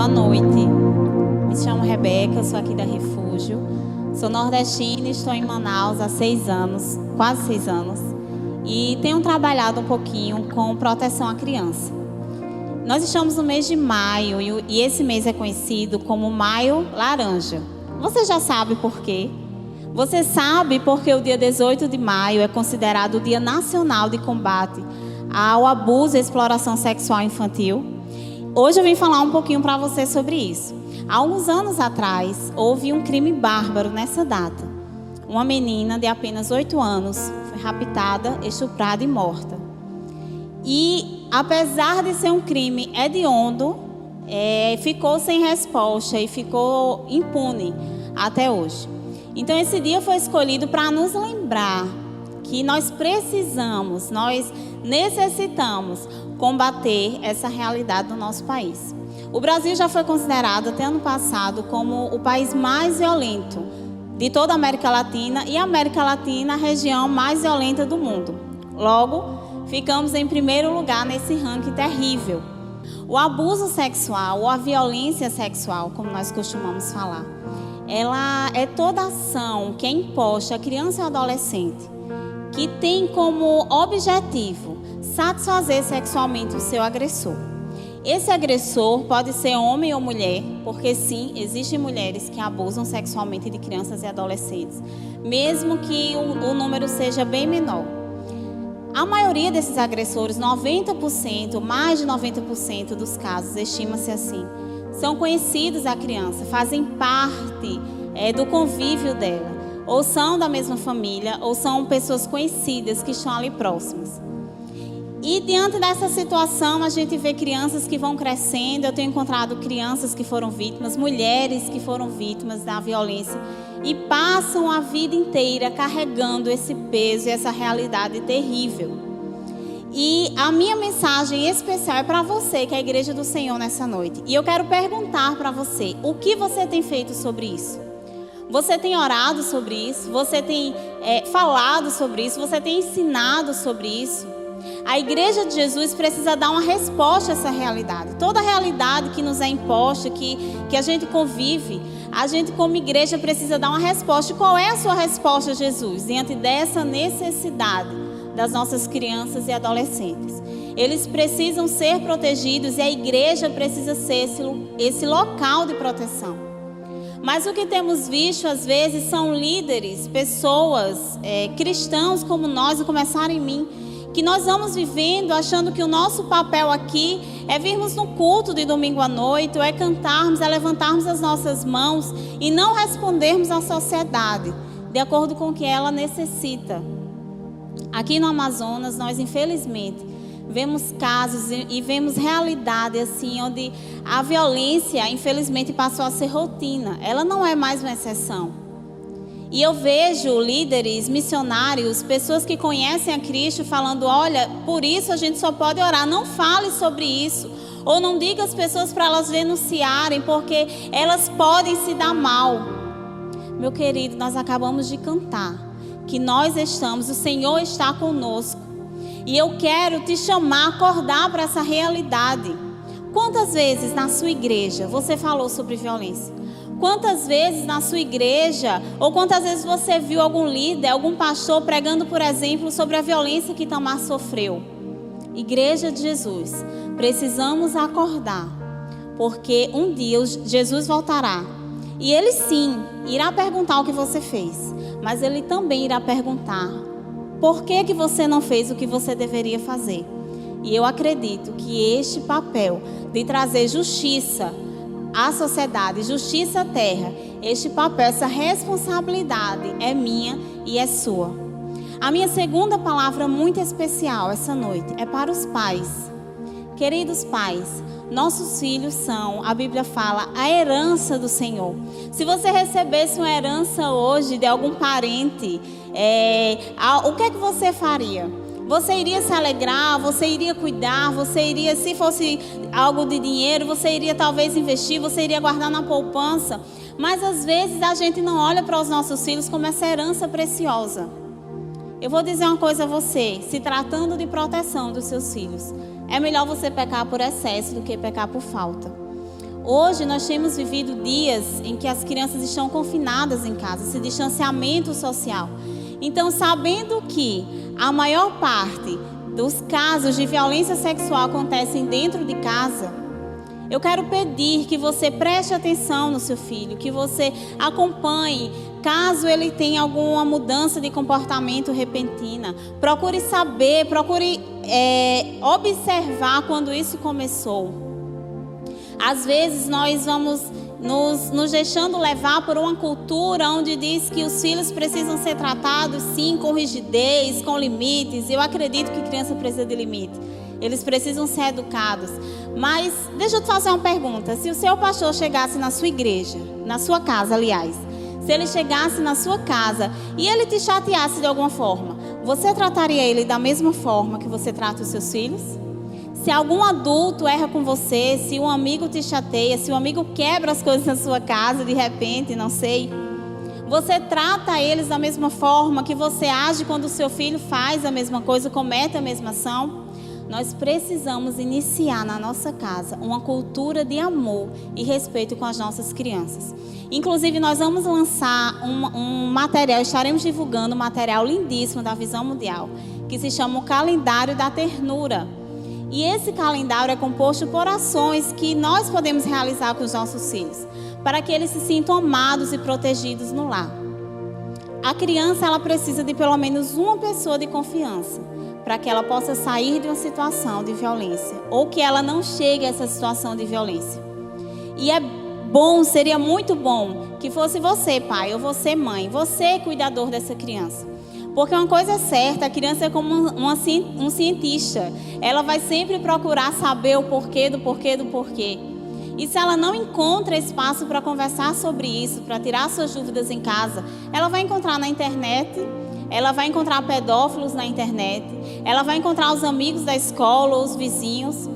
boa noite. Me chamo Rebeca, sou aqui da Refúgio. Sou nordestina e estou em Manaus há 6 anos, quase 6 anos. E tenho trabalhado um pouquinho com proteção à criança. Nós estamos no mês de maio e esse mês é conhecido como Maio Laranja. Você já sabe por quê? Você sabe porque o dia 18 de maio é considerado o Dia Nacional de Combate ao Abuso e Exploração Sexual Infantil? Hoje eu vim falar um pouquinho para você sobre isso. Há alguns anos atrás, houve um crime bárbaro nessa data. Uma menina de apenas 8 anos foi raptada, estuprada e morta. E, apesar de ser um crime hediondo, ficou sem resposta e ficou impune até hoje. Então, esse dia foi escolhido para nos lembrar que nós precisamos, nós necessitamos combater essa realidade do nosso país. O Brasil já foi considerado até ano passado como o país mais violento de toda a América Latina e a América Latina a região mais violenta do mundo. Logo, ficamos em primeiro lugar nesse ranking terrível. O abuso sexual ou a violência sexual, como nós costumamos falar, ela é toda ação que é imposta à criança e ao adolescente, que tem como objetivo satisfazer sexualmente o seu agressor. Esse agressor pode ser homem ou mulher, porque sim, existem mulheres que abusam sexualmente de crianças e adolescentes, mesmo que o número seja bem menor. A maioria desses agressores, 90%, mais de 90% dos casos, estima-se assim, são conhecidos da criança, fazem parte do convívio dela, ou são da mesma família, ou são pessoas conhecidas que estão ali próximas. E diante dessa situação, a gente vê crianças que vão crescendo. Eu tenho encontrado crianças que foram vítimas, mulheres que foram vítimas da violência e passam a vida inteira carregando esse peso e essa realidade terrível. E a minha mensagem especial é para você, que é a Igreja do Senhor, nessa noite. E eu quero perguntar para você, o que você tem feito sobre isso? Você tem orado sobre isso? Você tem falado sobre isso? Você tem ensinado sobre isso? A Igreja de Jesus precisa dar uma resposta a essa realidade. Toda a realidade que nos é imposta, que a gente convive, a gente como igreja precisa dar uma resposta. E qual é a sua resposta, Jesus, diante dessa necessidade das nossas crianças e adolescentes? Eles precisam ser protegidos e a igreja precisa ser esse local de proteção. Mas o que temos visto às vezes são líderes, pessoas, cristãos como nós, e começar em mim, que nós vamos vivendo achando que o nosso papel aqui é virmos no culto de domingo à noite, ou é cantarmos, é levantarmos as nossas mãos e não respondermos à sociedade de acordo com o que ela necessita. Aqui no Amazonas, nós infelizmente vemos casos e vemos realidade assim, onde a violência infelizmente passou a ser rotina. Ela não é mais uma exceção. E eu vejo líderes, missionários, pessoas que conhecem a Cristo falando, olha, por isso a gente só pode orar, não fale sobre isso. Ou não diga às pessoas para elas denunciarem, porque elas podem se dar mal. Meu querido, nós acabamos de cantar que nós estamos, o Senhor está conosco. E eu quero te chamar a acordar para essa realidade. Quantas vezes na sua igreja você falou sobre violência? Quantas vezes na sua igreja, ou quantas vezes você viu algum líder, algum pastor pregando, por exemplo, sobre a violência que Tamar sofreu? Igreja de Jesus, precisamos acordar, porque um dia Jesus voltará. E Ele sim, irá perguntar o que você fez, mas Ele também irá perguntar, por que você não fez o que você deveria fazer? E eu acredito que este papel de trazer justiça à sociedade, justiça à terra, este papel, essa responsabilidade é minha e é sua. A minha segunda palavra muito especial essa noite é para os pais. Queridos pais, nossos filhos são, a Bíblia fala, a herança do Senhor. Se você recebesse uma herança hoje de algum parente, o que é que você faria? Você iria se alegrar, você iria cuidar, você iria, se fosse algo de dinheiro, você iria talvez investir, você iria guardar na poupança. Mas às vezes a gente não olha para os nossos filhos como essa herança preciosa. Eu vou dizer uma coisa a você, se tratando de proteção dos seus filhos, é melhor você pecar por excesso do que pecar por falta. Hoje nós temos vivido dias em que as crianças estão confinadas em casa, esse distanciamento social. Então, sabendo que a maior parte dos casos de violência sexual acontecem dentro de casa, eu quero pedir que você preste atenção no seu filho, que você acompanhe, caso ele tenha alguma mudança de comportamento repentina. Procure saber, procure observar quando isso começou. Às vezes nós vamos nos deixando levar por uma cultura onde diz que os filhos precisam ser tratados sim com rigidez, com limites. Eu acredito que criança precisa de limite. Eles precisam ser educados. Mas deixa eu te fazer uma pergunta. Se o seu pastor chegasse na sua igreja, na sua casa, aliás, se ele chegasse na sua casa e ele te chateasse de alguma forma, você trataria ele da mesma forma que você trata os seus filhos? Se algum adulto erra com você, se um amigo te chateia, se um amigo quebra as coisas na sua casa de repente, não sei, você trata eles da mesma forma que você age quando o seu filho faz a mesma coisa, comete a mesma ação? Nós precisamos iniciar na nossa casa uma cultura de amor e respeito com as nossas crianças. Inclusive, nós vamos lançar um material, estaremos divulgando um material lindíssimo da Visão Mundial, que se chama o Calendário da Ternura. E esse calendário é composto por ações que nós podemos realizar com os nossos filhos, para que eles se sintam amados e protegidos no lar. A criança, ela precisa de pelo menos uma pessoa de confiança, para que ela possa sair de uma situação de violência, ou que ela não chegue a essa situação de violência. E seria muito bom que fosse você, pai, ou você, mãe, você cuidador dessa criança. Porque uma coisa é certa, a criança é como um cientista. Ela vai sempre procurar saber o porquê do porquê do porquê. E se ela não encontra espaço para conversar sobre isso, para tirar suas dúvidas em casa, ela vai encontrar na internet, ela vai encontrar pedófilos na internet, ela vai encontrar os amigos da escola, os vizinhos.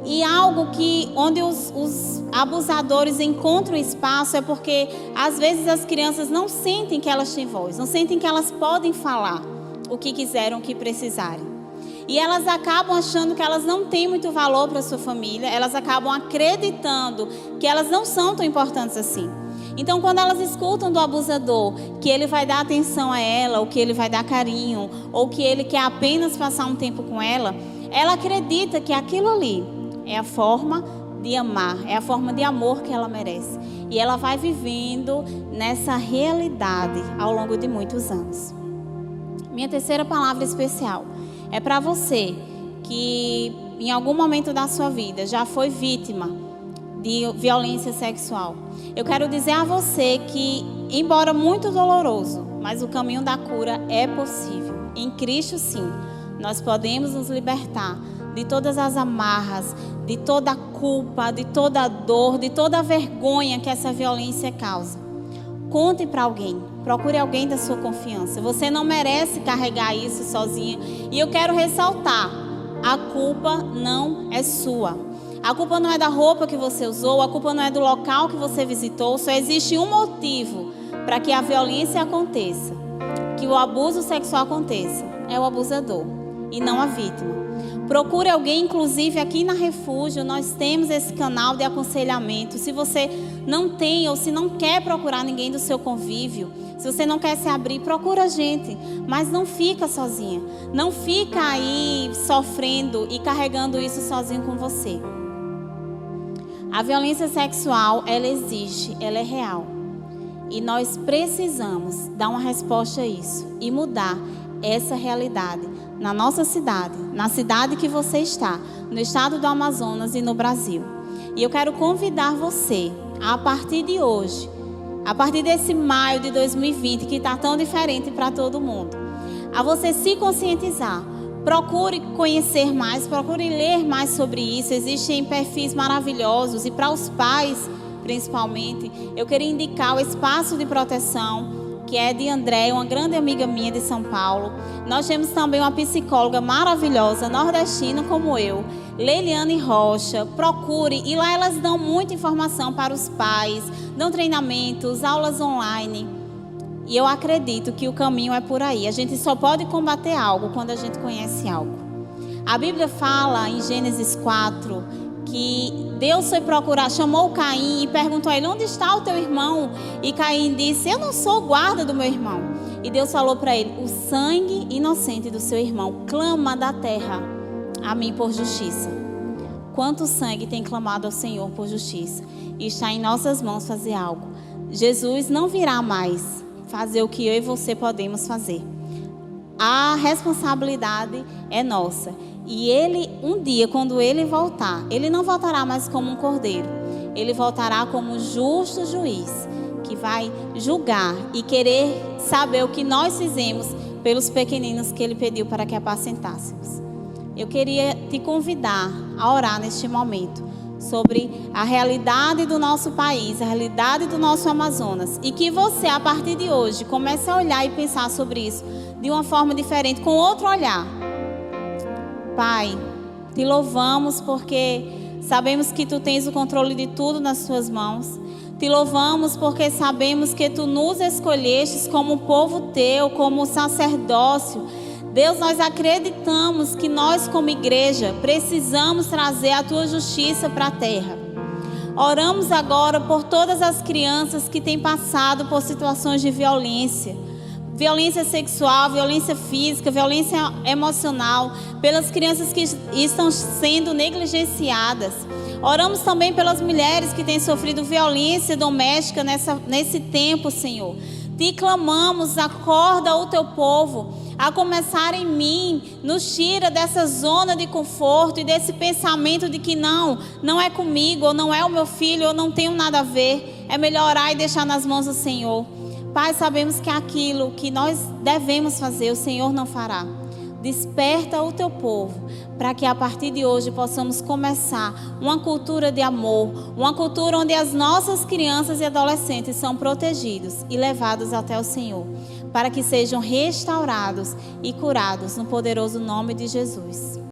E algo que onde os abusadores encontram espaço é porque às vezes as crianças não sentem que elas têm voz, não sentem que elas podem falar o que quiserem, o que precisarem. E elas acabam achando que elas não têm muito valor para a sua família, elas acabam acreditando que elas não são tão importantes assim. Então, quando elas escutam do abusador que ele vai dar atenção a ela, ou que ele vai dar carinho, ou que ele quer apenas passar um tempo com ela, ela acredita que aquilo ali é a forma de amar, é a forma de amor que ela merece. E ela vai vivendo nessa realidade ao longo de muitos anos. Minha terceira palavra especial é para você que em algum momento da sua vida já foi vítima de violência sexual. Eu quero dizer a você que, embora muito doloroso, mas o caminho da cura é possível. Em Cristo, sim, nós podemos nos libertar de todas as amarras, de toda a culpa, de toda a dor, de toda a vergonha que essa violência causa. Conte para alguém, procure alguém da sua confiança. Você não merece carregar isso sozinha. E eu quero ressaltar, a culpa não é sua. A culpa não é da roupa que você usou, a culpa não é do local que você visitou. Só existe um motivo para que a violência aconteça, que o abuso sexual aconteça. É o abusador e não a vítima. Procure alguém, inclusive aqui na Refúgio, nós temos esse canal de aconselhamento. Se você não tem ou se não quer procurar ninguém do seu convívio, se você não quer se abrir, procura a gente, mas não fica sozinha. Não fica aí sofrendo e carregando isso sozinho com você. A violência sexual, ela existe, ela é real. E nós precisamos dar uma resposta a isso e mudar essa realidade na nossa cidade, na cidade que você está, no estado do Amazonas e no Brasil. E eu quero convidar você, a partir de hoje, a partir desse maio de 2020, que está tão diferente para todo mundo, a você se conscientizar. Procure conhecer mais, procure ler mais sobre isso. Existem perfis maravilhosos e para os pais, principalmente, eu queria indicar o Espaço de Proteção, que é de André, uma grande amiga minha de São Paulo. Nós temos também uma psicóloga maravilhosa, nordestina como eu, Leiliane Rocha. Procure, e lá elas dão muita informação para os pais, dão treinamentos, aulas online. E eu acredito que o caminho é por aí. A gente só pode combater algo quando a gente conhece algo. A Bíblia fala em Gênesis 4 que Deus foi procurar, chamou Caim e perguntou a ele: onde está o teu irmão? E Caim disse: eu não sou guarda do meu irmão. E Deus falou para ele: o sangue inocente do seu irmão clama da terra a mim por justiça. Quanto sangue tem clamado ao Senhor por justiça? E está em nossas mãos fazer algo. Jesus não virá mais fazer o que eu e você podemos fazer. A responsabilidade é nossa. E ele, um dia, quando ele voltar, ele não voltará mais como um cordeiro. Ele voltará como um justo juiz, que vai julgar e querer saber o que nós fizemos pelos pequeninos que ele pediu para que apacentássemos. Eu queria te convidar a orar neste momento sobre a realidade do nosso país, a realidade do nosso Amazonas, e que você, a partir de hoje, comece a olhar e pensar sobre isso de uma forma diferente, com outro olhar. Pai, te louvamos porque sabemos que tu tens o controle de tudo nas tuas mãos. Te louvamos porque sabemos que tu nos escolhestes como povo teu, como sacerdócio. Deus, nós acreditamos que nós, como igreja, precisamos trazer a tua justiça para a terra. Oramos agora por todas as crianças que têm passado por situações de violência. Violência sexual, violência física, violência emocional, pelas crianças que estão sendo negligenciadas. Oramos também pelas mulheres que têm sofrido violência doméstica nesse tempo, Senhor. Te clamamos, acorda o teu povo, a começar em mim, nos tira dessa zona de conforto e desse pensamento de que não é comigo, ou não é o meu filho, ou não tenho nada a ver. É melhor orar e deixar nas mãos do Senhor. Pai, sabemos que aquilo que nós devemos fazer, o Senhor não fará. Desperta o teu povo, para que a partir de hoje possamos começar uma cultura de amor, uma cultura onde as nossas crianças e adolescentes são protegidos e levados até o Senhor, para que sejam restaurados e curados no poderoso nome de Jesus.